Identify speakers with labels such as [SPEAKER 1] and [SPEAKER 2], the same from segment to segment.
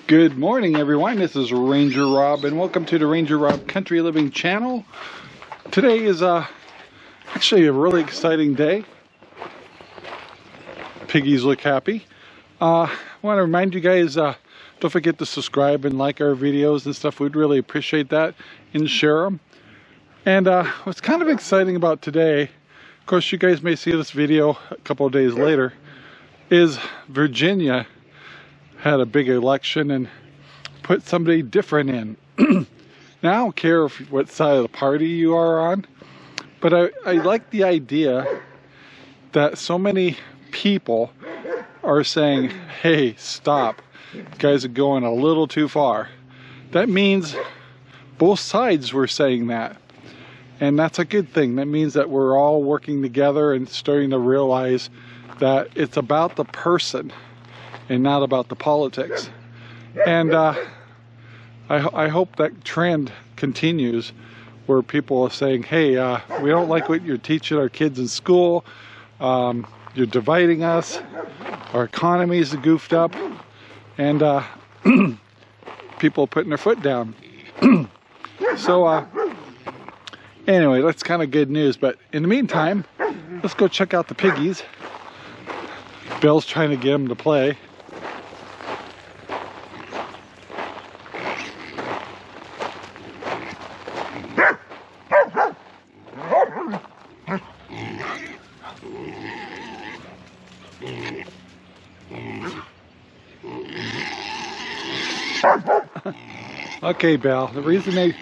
[SPEAKER 1] Good morning, everyone. This is Ranger Rob, and welcome to the Ranger Rob Country Living channel. Today is actually a really exciting day. Piggies look happy. I want to remind you guys, don't forget to subscribe and like our videos and stuff. We'd really appreciate that, and share them. And what's kind of exciting about today, of course you guys may see this video a couple of days later, is Virginia had a big election and put somebody different in. Now I don't care what side of the party you are on, but I like the idea that so many people are saying, hey, stop, you guys are going a little too far. That means both sides were saying that, and that's a good thing. That means that we're all working together and starting to realize that it's about the person and not about the politics. And I hope that trend continues, where people are saying, hey, we don't like what you're teaching our kids in school. You're dividing us. Our economy is goofed up. And people putting their foot down. So anyway, that's kind of good news. But in the meantime, let's go check out the piggies. Bill's trying to get them to play. Okay, Belle, the reason they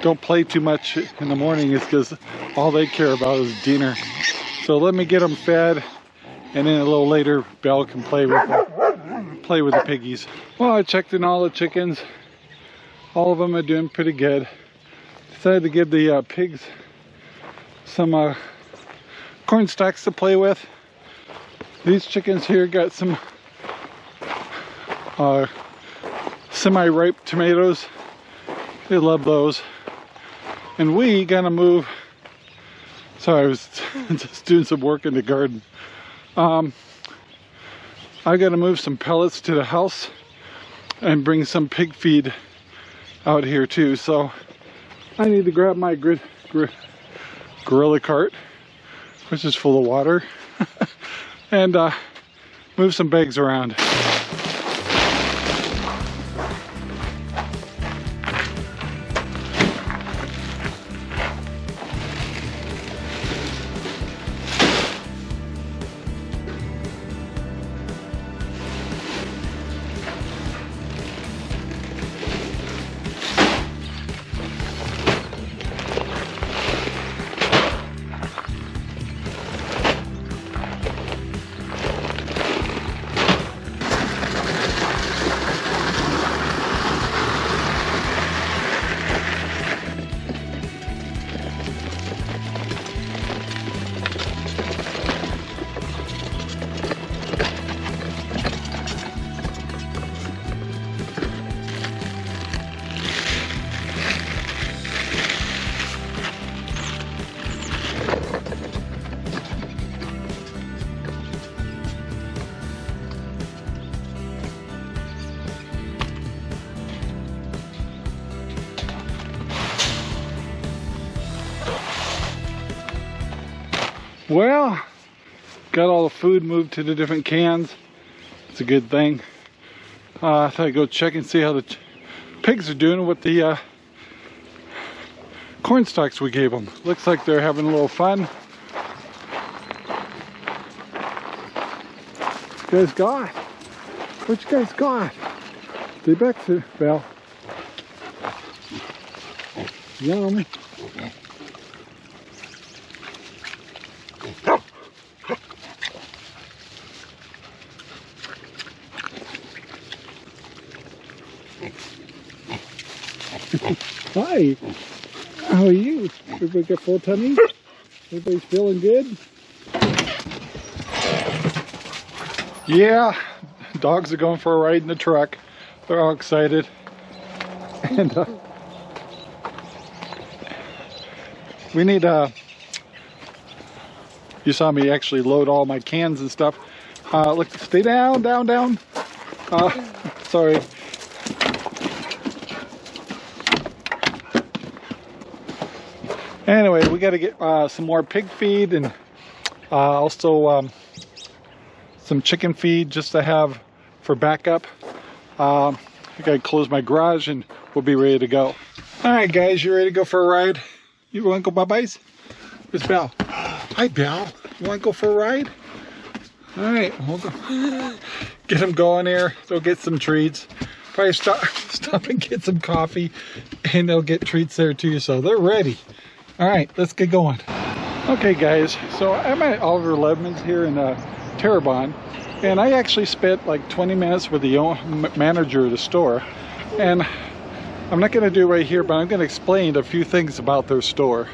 [SPEAKER 1] don't play too much in the morning is because all they care about is dinner. So let me get them fed, and then a little later Belle can play with the piggies. Well, I checked in all the chickens. All of them are doing pretty good. Decided to give the pigs some corn stalks to play with. These chickens here got some semi-ripe tomatoes. They love those. And we gotta move. Sorry, I was just doing some work in the garden. I gotta move some pellets to the house and bring some pig feed out here too. So I need to grab my gorilla cart, which is full of water, and move some bags around. Well, got all the food moved to the different cans. It's a good thing. I thought I'd go check and see how the pigs are doing with the corn stalks we gave them. Looks like they're having a little fun. What you guys got? What you guys got? Stay back to Belle. Yum. Hi, how are you? Everybody got full tummies? Everybody's feeling good? Yeah, dogs are going for a ride in the truck. They're all excited. And we need you saw me actually load all my cans and stuff. Look, stay down. Sorry. Anyway, we got to get some more pig feed and also some chicken feed just to have for backup. I gotta close my garage and we'll be ready to go. All right, guys, you ready to go for a ride? You want to go bye-byes? Where's Belle? Hi, Belle. You want to go for a ride? All right, we'll go. Get them going here. They'll get some treats. Probably stop and get some coffee, and they'll get treats there too. So they're ready. All right, let's get going. Okay, guys. So I'm at Oliver Lemons here in Terrebonne, and I actually spent like 20 minutes with the manager of the store. And I'm not going to do it right here, but I'm going to explain a few things about their store.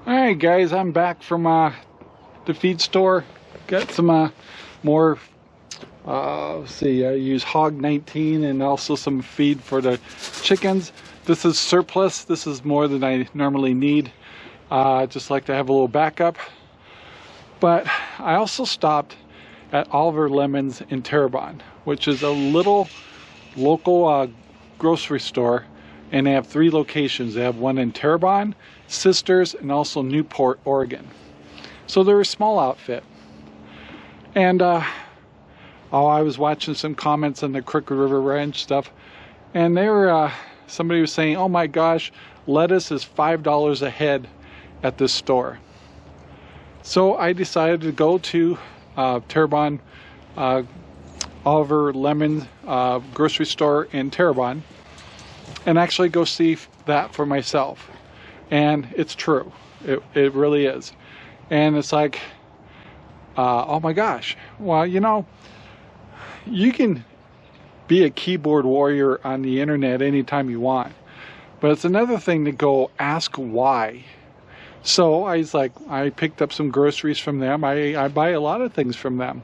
[SPEAKER 1] Alright guys, I'm back from the feed store. Got some more, let's see, I use Hog 19 and also some feed for the chickens. This is surplus. This is more than I normally need. Just like to have a little backup. But I also stopped at Oliver Lemons in Terrebonne, which is a little local grocery store, and they have 3 locations. They have one in Terrebonne, Sisters, and also Newport, Oregon. So they're a small outfit. And I was watching some comments on the Crooked River Ranch stuff, and they were somebody was saying, oh my gosh, lettuce is $5 a head at this store. So I decided to go to Terrebonne, Oliver Lemon grocery store in Terrebonne, and actually go see that for myself. And it's true. It really is. And it's like, oh my gosh. Well, you know, you can be a keyboard warrior on the internet anytime you want. But it's another thing to go ask why. So I picked up some groceries from them. I buy a lot of things from them.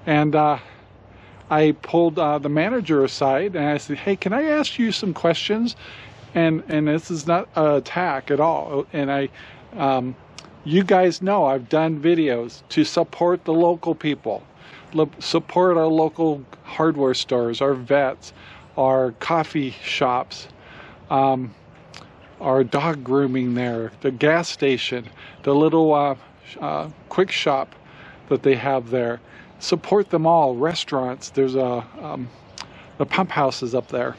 [SPEAKER 1] And I pulled the manager aside and I said, hey, can I ask you some questions? And this is not an attack at all. And you guys know I've done videos to support the local people, support our local hardware stores, our vets, our coffee shops, our dog grooming there, the gas station, the little quick shop that they have there. Support them all. Restaurants. There's the pump houses up there.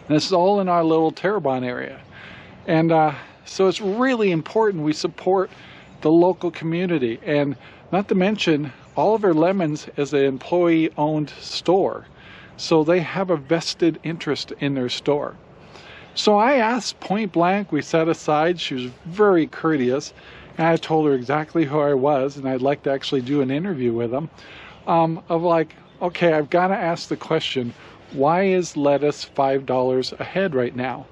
[SPEAKER 1] And this is all in our little Terrebonne area. And so it's really important we support the local community. And not to mention, Oliver Lemons is an employee-owned store. So they have a vested interest in their store. So I asked point blank, we sat aside, she was very courteous, and I told her exactly who I was, and I'd like to actually do an interview with them, of like, okay, I've got to ask the question, why is lettuce $5 a head right now?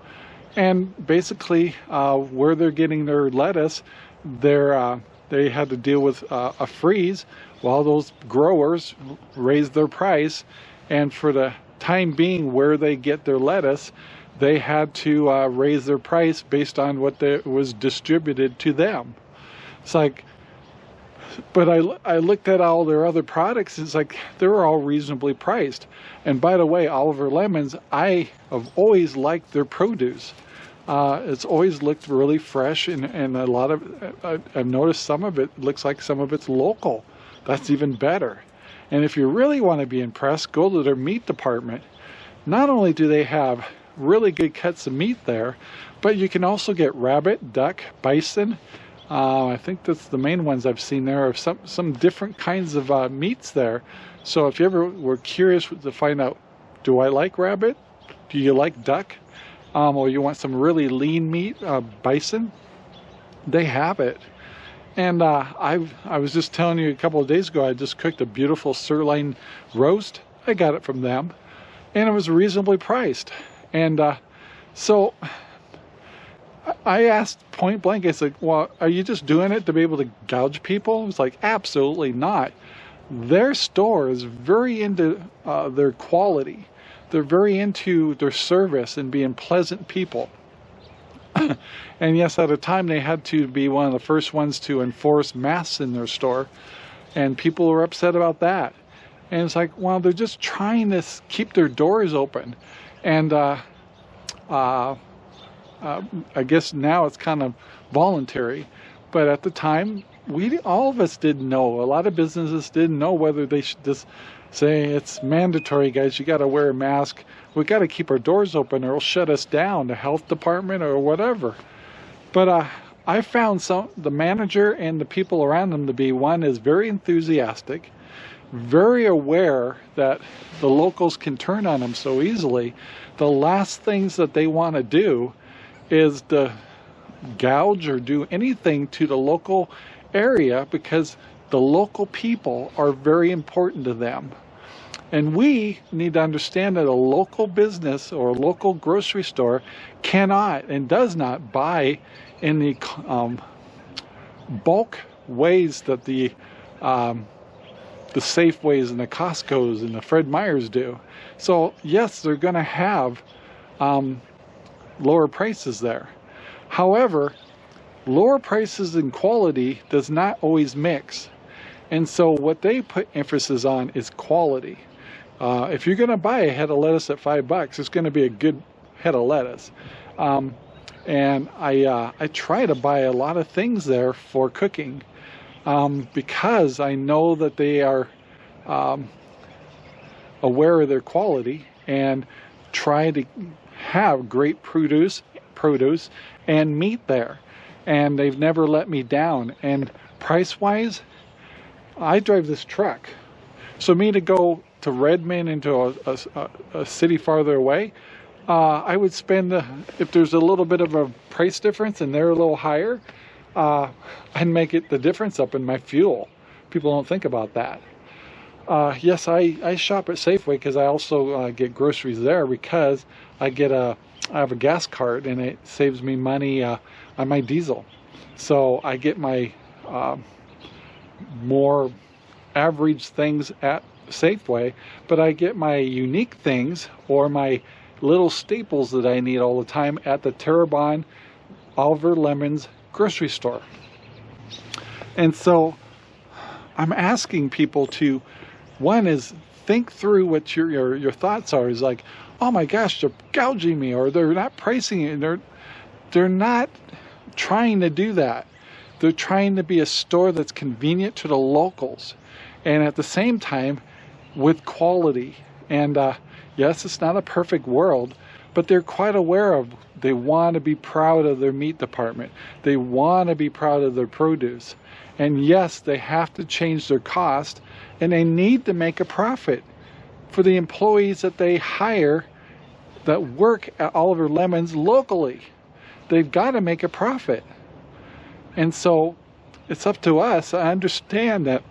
[SPEAKER 1] And basically, where they're getting their lettuce, they had to deal with a freeze while those growers raised their price, and for the time being where they get their lettuce, they had to raise their price based on what was distributed to them. It's like, but I looked at all their other products, it's like they were all reasonably priced. And by the way, Oliver Lemons, I have always liked their produce. It's always looked really fresh, and a lot of, I've noticed some of it looks like some of it's local. That's even better. And if you really want to be impressed, go to their meat department. Not only do they have really good cuts of meat there, but you can also get rabbit, duck, bison. I think that's the main ones I've seen there, of some different kinds of meats there. So if you ever were curious to find out, do I like rabbit? Do you like duck? Or you want some really lean meat, bison? They have it. And I was just telling you a couple of days ago, I just cooked a beautiful sirloin roast. I got it from them, and it was reasonably priced. And so I asked point blank, I said, well, are you just doing it to be able to gouge people? It was like, absolutely not. Their store is very into their quality. They're very into their service and being pleasant people. And yes, at a time they had to be one of the first ones to enforce masks in their store. And people were upset about that. And it's like, well, they're just trying to keep their doors open. And I guess now it's kind of voluntary, but at the time, all of us didn't know. A lot of businesses didn't know whether they should just say it's mandatory, guys. You got to wear a mask. We got to keep our doors open, or it'll shut us down. The health department or whatever. But I found the manager and the people around them to be, one is very enthusiastic, very aware that the locals can turn on them so easily. The last things that they want to do is to gouge or do anything to the local area, because the local people are very important to them. And we need to understand that a local business or a local grocery store cannot and does not buy in the bulk ways that the Safeways and the Costco's and the Fred Meyers do. So yes, they're going to have lower prices there. However, lower prices and quality does not always mix. And so what they put emphasis on is quality. If you're going to buy a head of lettuce at $5, it's going to be a good head of lettuce. And I try to buy a lot of things there for cooking, because I know that they are aware of their quality and try to have great produce and meat there. And they've never let me down. And price-wise, I drive this truck. So me to go to Redmond, into a city farther away, I would spend, if there's a little bit of a price difference and they're a little higher, I'd make it the difference up in my fuel. People don't think about that. Yes, I shop at Safeway because I also get groceries there, because I have a gas card and it saves me money on my diesel. So I get my more average things at Safeway, but I get my unique things or my little staples that I need all the time at the Terrebonne Oliver Lemons grocery store. And so I'm asking people to, one is think through what your thoughts are. Is like, oh my gosh, they're gouging me, or they're not pricing it. They're not trying to do that. They're trying to be a store that's convenient to the locals, and at the same time with quality. And yes, it's not a perfect world, but they're quite aware of, they want to be proud of their meat department. They want to be proud of their produce. And yes, they have to change their cost, and they need to make a profit for the employees that they hire that work at Oliver Lemons locally. They've got to make a profit. And so it's up to us. I understand that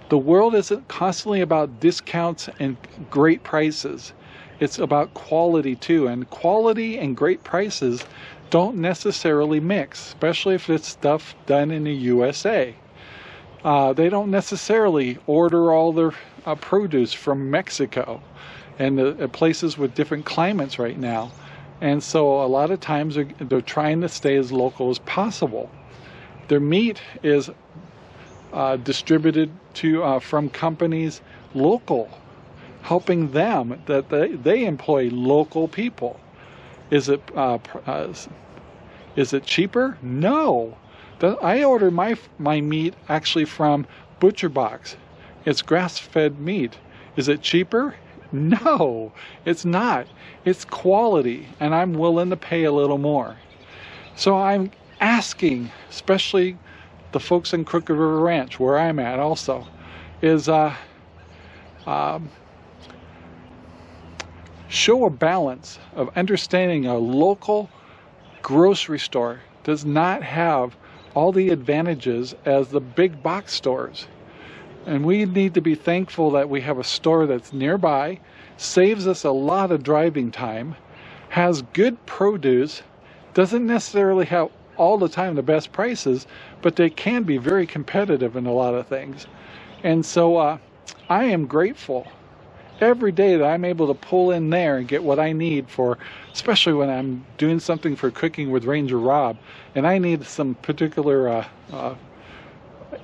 [SPEAKER 1] the world isn't constantly about discounts and great prices. It's about quality too. And quality and great prices don't necessarily mix, especially if it's stuff done in the USA. They don't necessarily order all their produce from Mexico and the places with different climates right now. And so a lot of times they're trying to stay as local as possible. Their meat is distributed to from companies local, helping them that they employ local people. Is it cheaper? No. I order my meat actually from Butcher Box. It's grass-fed meat. Is it cheaper? No, it's not. It's quality, and I'm willing to pay a little more. So I'm asking, especially the folks in Crooked River Ranch, where I'm at also, is show a balance of understanding a local grocery store does not have all the advantages as the big box stores. And we need to be thankful that we have a store that's nearby, saves us a lot of driving time, has good produce, doesn't necessarily have all the time the best prices, but they can be very competitive in a lot of things. And so I am grateful every day that I'm able to pull in there and get what I need for, especially when I'm doing something for cooking with Ranger Rob, and I need some particular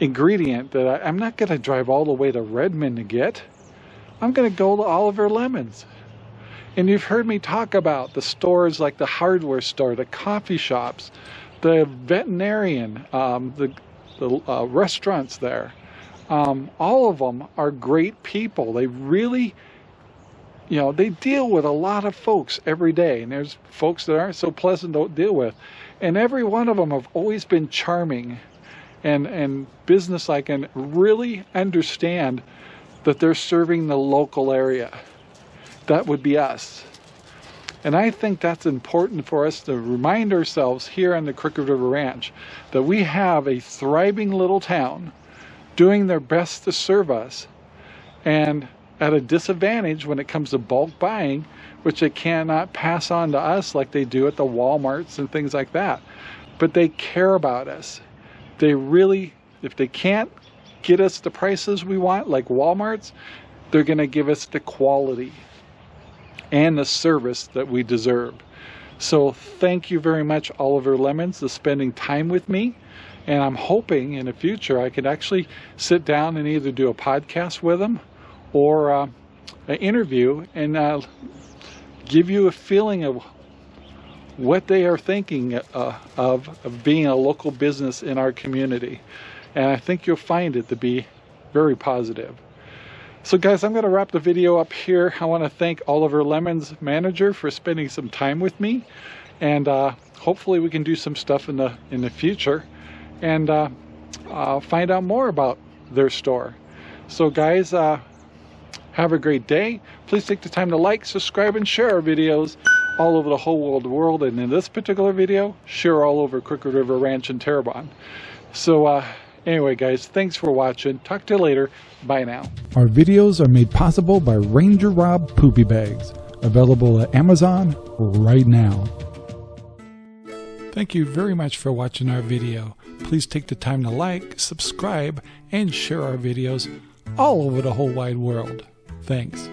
[SPEAKER 1] ingredient that I'm not going to drive all the way to Redmond to get. I'm going to go to Oliver Lemons. And you've heard me talk about the stores like the hardware store, the coffee shops, the veterinarian, the restaurants there. All of them are great people. They really, you know, they deal with a lot of folks every day. And there's folks that aren't so pleasant to deal with. And every one of them have always been charming and businesslike and really understand that they're serving the local area. That would be us. And I think that's important for us to remind ourselves here on the Crooked River Ranch that we have a thriving little town doing their best to serve us, and at a disadvantage when it comes to bulk buying, which they cannot pass on to us like they do at the Walmarts and things like that. But they care about us. They really, if they can't get us the prices we want like Walmart's, they're going to give us the quality and the service that we deserve. So thank you very much, Oliver Lemons, for spending time with me. And I'm hoping in the future I could actually sit down and either do a podcast with them or an interview and give you a feeling of what they are thinking of being a local business in our community. And I think you'll find it to be very positive. So guys, I'm going to wrap the video up here. I want to thank Oliver Lemons' manager for spending some time with me, and hopefully we can do some stuff in the future and find out more about their store. So guys, have a great day. Please take the time to like, subscribe, and share our videos all over the whole world. And in this particular video, share all over Crooked River Ranch in Terrebonne. So anyway, guys, thanks for watching. Talk to you later. Bye now.
[SPEAKER 2] Our videos are made possible by Ranger Rob Poopy Bags, available at Amazon right now. Thank you very much for watching our video. Please take the time to like, subscribe, and share our videos all over the whole wide world. Thanks.